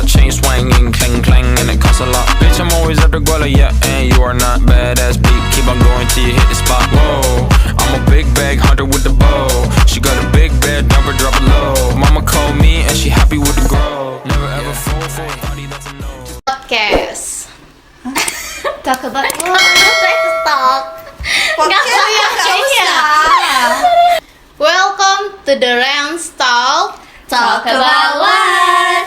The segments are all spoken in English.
chain swinging, clang clang, and it costs a lot. Bitch, I'm always at the guala, yeah, and you are not badass beat. Keep on going till you hit the spot. Whoa, I'm a big bag hunter with the bow. She got a big bed, never drop it low. Mama called me and she happy with the grow. Never ever fall for a party that's a no. Podcast. Talk about RENS Talk. Nggak kayaknya. Welcome to the RENS Talk. Talk about what?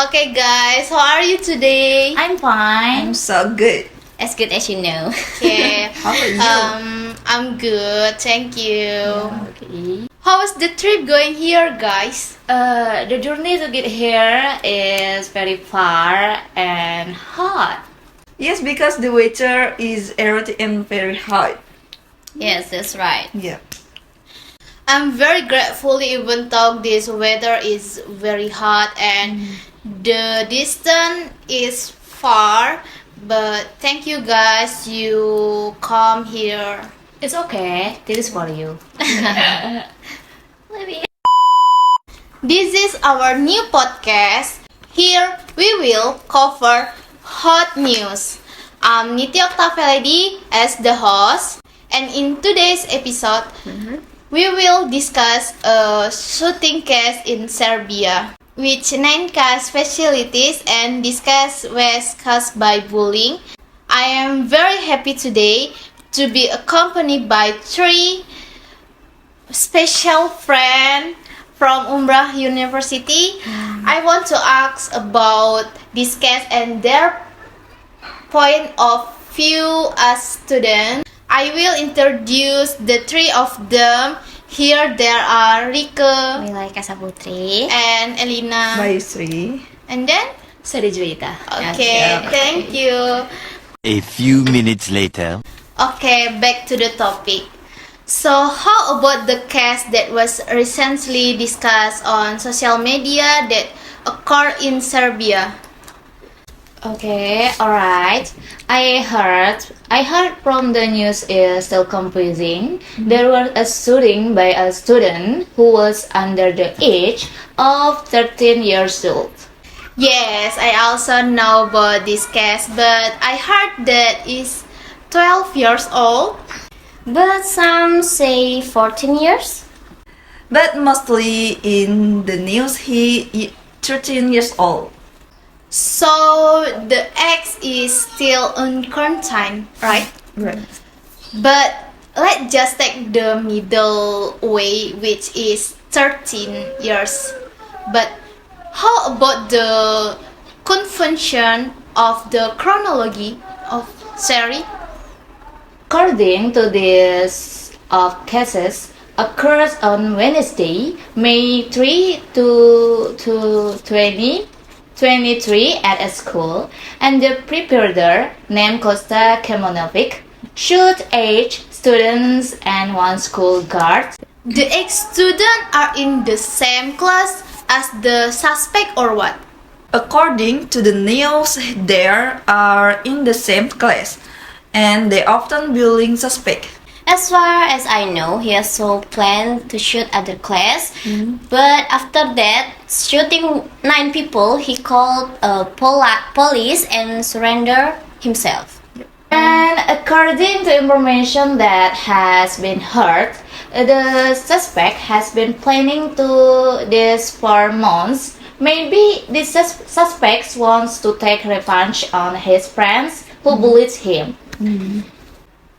Okay guys, how are you today? I'm fine. I'm so good. As good as you know. Okay. How are you? I'm good, thank you. Okay. How is the trip going here, guys? The journey to get here is very far and hot. Yes, because the weather is erratic and very hot. Yes, that's right. Yeah. I'm very grateful even though this weather is very hot and the distance is far. But thank you guys, you come here. It's okay. This is for you. Maybe. This is our new podcast. Here we will cover hot news. I'm Nitya Oktavelady as the host, and in today's episode, we will discuss a shooting case in Serbia, which 9 case facilities and discuss ways caused by bullying. I am very happy today to be accompanied by 3 special friends from Umrah University. I want to ask about this case and their point of view as students. I will introduce the 3 of them. Here there are Rike, Milai Kasaputri. and Elina. Bye, Sri. And then? Sari Juwita. Okay, thank you. A few minutes later. Okay, back to the topic. So, how about the case that was recently discussed on social media that occurred in Serbia? Okay, alright. I heard from the news is still confusing. There was a shooting by a student who was under the age of 13 years old. Yes, I also know about this case, but I heard that is 12 years old. But some say 14 years. But mostly in the news, he 13 years old. So the ex is still in quarantine, right? Right. But let's just take the middle way, which is 13 years. But how about the convention of the chronology of Seri? According to this of cases occurs on Wednesday, May 3 to 2023 at a school, and the perpetrator, named Kosta Kemonovic, shoot 8 students and 1 school guard. The ex-students are in the same class as the suspect or what? According to the news, they are in the same class, and they often bullying suspect. As far as I know, he also planned to shoot other class, but after that, shooting 9 people, he called police and surrendered himself. And according to information that has been heard, the suspect has been planning to this for months. Maybe the suspect wants to take revenge on his friends who bullied him.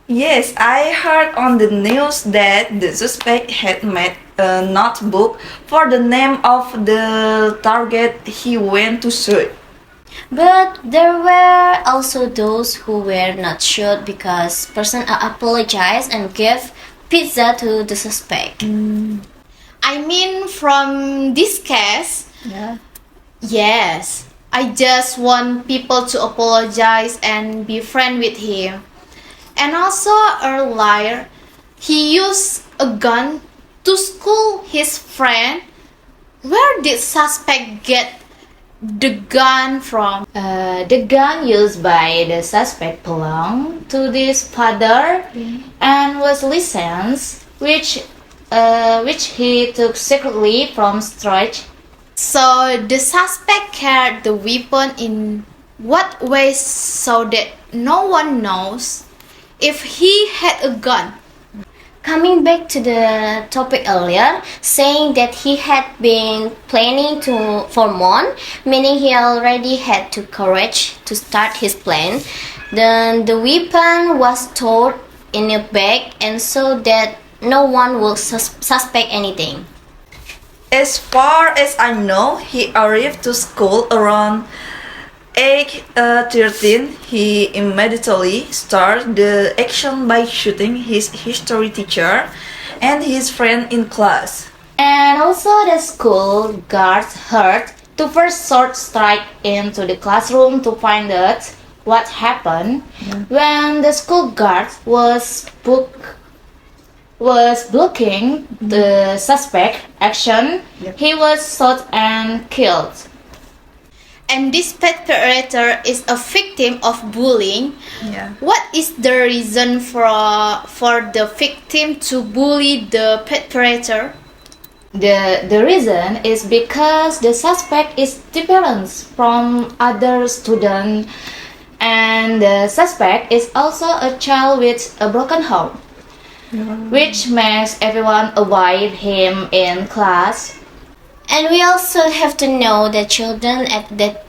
Yes, I heard on the news that the suspect had made a notebook for the name of the target he went to shoot. But there were also those who were not shot because person apologized and gave pizza to the suspect. I mean, from this case, yes, I just want people to apologize and be friends with him. And also earlier, he used a gun to school his friend. Where did suspect get the gun from? The gun used by the suspect belonged to this father and was licensed, which he took secretly from storage. So the suspect carried the weapon in what way so that no one knows if he had a gun? Coming back to the topic earlier, saying that he had been planning for months, meaning he already had the courage to start his plan. Then the weapon was stored in a bag, and so that no one will suspect anything. As far as I know, he arrived to school around 8:13. He immediately started the action by shooting his history teacher and his friend in class. And also the school guards heard the first shot strike into the classroom to find out what happened. When the school guard was blocking the suspect action, he was shot and killed. And this perpetrator is a victim of bullying. Yeah. What is the reason for the victim to bully the perpetrator? The reason is because the suspect is different from other students, and the suspect is also a child with a broken home, which makes everyone avoid him in class. And we also have to know that children at that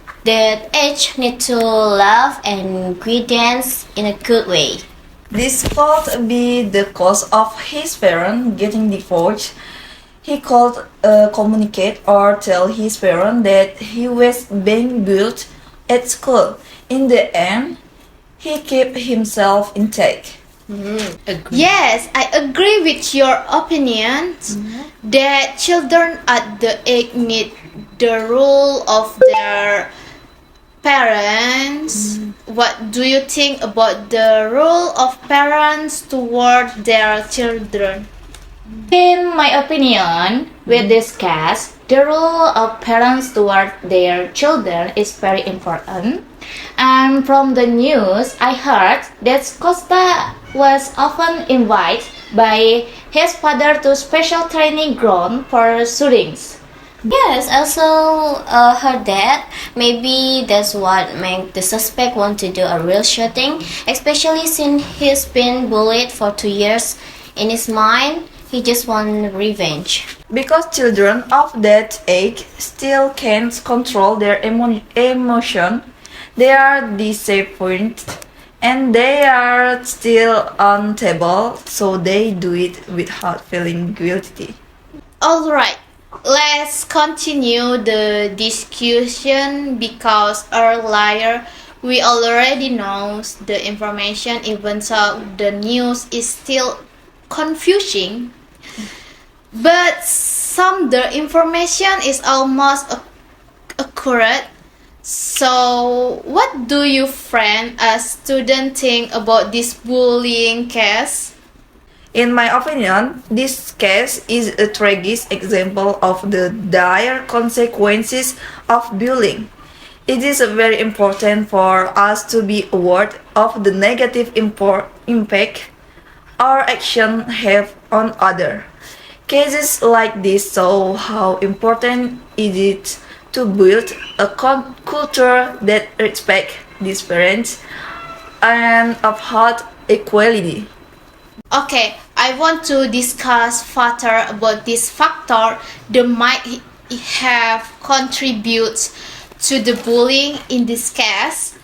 age need to love and guidance in a good way. This could be the cause of his parents getting divorced. He could communicate or tell his parents that he was being bullied at school. In the end, he kept himself intact. Yes, I agree with your opinion that children at the age need the rule of their parents. What do you think about the role of parents toward their children? In my opinion, with this case, the role of parents toward their children is very important. And from the news, I heard that Costa was often invited by his father to special training ground for shootings. Yes, I also heard that. Maybe that's what made the suspect want to do a real shooting, especially since he's been bullied for 2 years. In his mind, he just wants revenge. Because children of that age still can't control their emotion, they are disappointed and they are still unstable, so they do it without feeling guilty. Alright, let's continue the discussion because earlier we already know the information, even though the news is still confusing. But some the information is almost accurate. So, what do you friend as student think about this bullying case? In my opinion, this case is a tragic example of the dire consequences of bullying. It is very important for us to be aware of the negative impact our actions have on others. Cases like this show how important it is to build a culture that respects difference and upholds equality. Okay, I want to discuss further about this factor that might have contributed to the bullying in this case.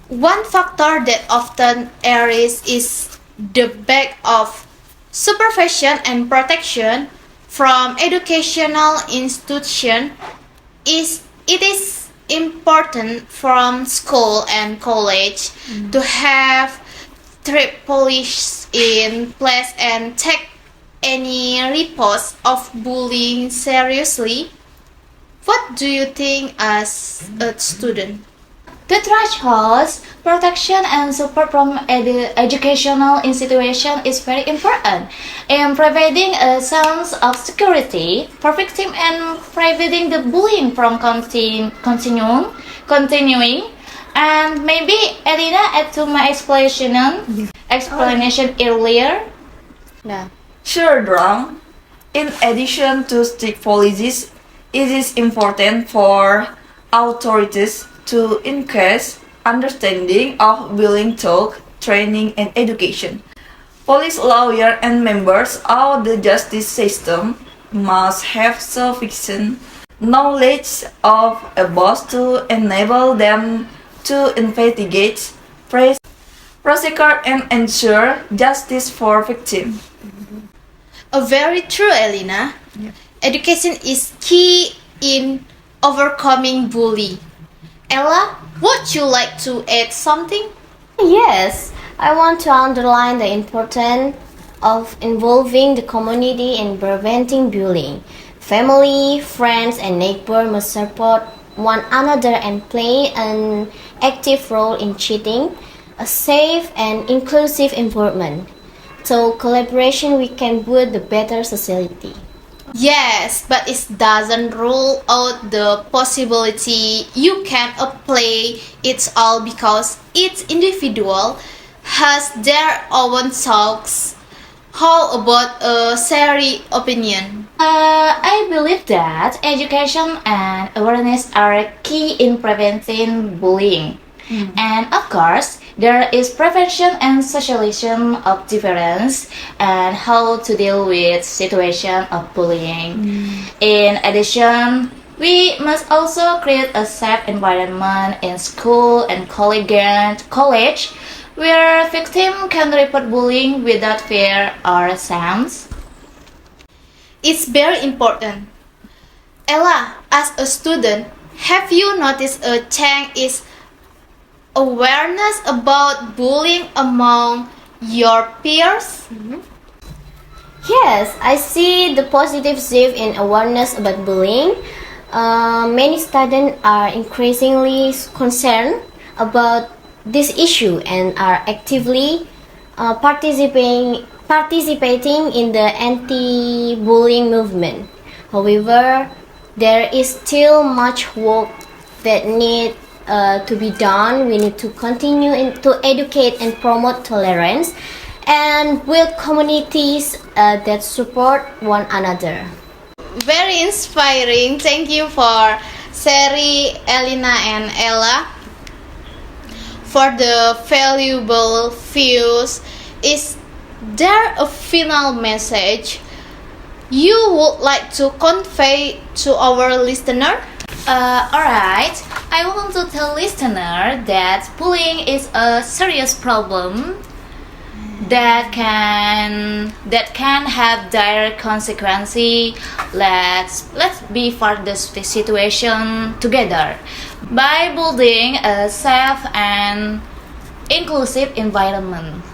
One factor that often arises is the lack of supervision and protection from educational institutions. It is important from school and college to have strict police in place and take any reports of bullying seriously. What do you think as a student? The thresholds, protection and support from educational institution is very important in providing a sense of security for victim and preventing the bullying from continuing. And maybe Elena add to my explanation earlier. Yeah. Sure, Drang. In addition to strict policies, It is important for authorities to encourage understanding of bullying talk, training, and education. Police, lawyers, and members of the justice system must have sufficient knowledge of abuse to enable them to investigate, prosecute, and ensure justice for victims. Very true, Elena. Education is key in overcoming bullying. Ella, would you like to add something? Yes, I want to underline the importance of involving the community in preventing bullying. Family, friends, and neighbors must support one another and play an active role in cheating a safe and inclusive environment. Through collaboration, we can build a better society. Yes, but it doesn't rule out the possibility you can apply it all because each individual has their own thoughts. How about a Sari opinion? I believe that education and awareness are key in preventing bullying. And of course, there is prevention and socialization of difference and how to deal with situation of bullying. In addition, we must also create a safe environment in school and college where victims can report bullying without fear or shame. It's very important. Ella, as a student, have you noticed a change in awareness about bullying among your peers? Yes, I see the positive shift in awareness about bullying. Many students are increasingly concerned about this issue and are actively participating in the anti-bullying movement. However, there is still much work that needs to be done. We need to continue to educate and promote tolerance and build communities that support one another. Very inspiring. Thank you for Sari, Elena, and Ella for the valuable views. Is there a final message you would like to convey to our listener? Alright, I want to tell listener that bullying is a serious problem that can have direct consequences. Let's be for this situation together by building a safe and inclusive environment.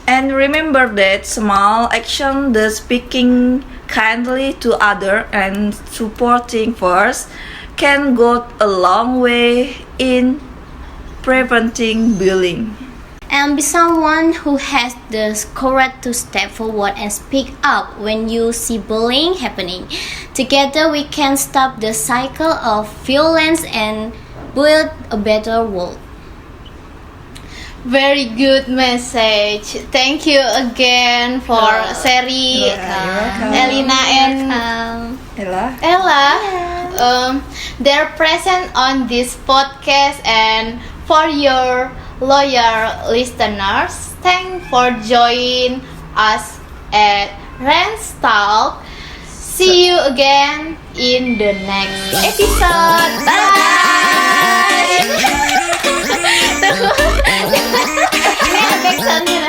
And remember that small action, the speaking kindly to others and supporting first, can go a long way in preventing bullying. And be someone who has the courage to step forward and speak up when you see bullying happening. Together we can stop the cycle of violence and build a better world. Very good message. Thank you again for Sari, Elena, and Ella. They're present on this podcast, and for your loyal listeners, thanks for joining us at RENS Talk. See you again in the next episode. Bye. Ini ada backsound-nya.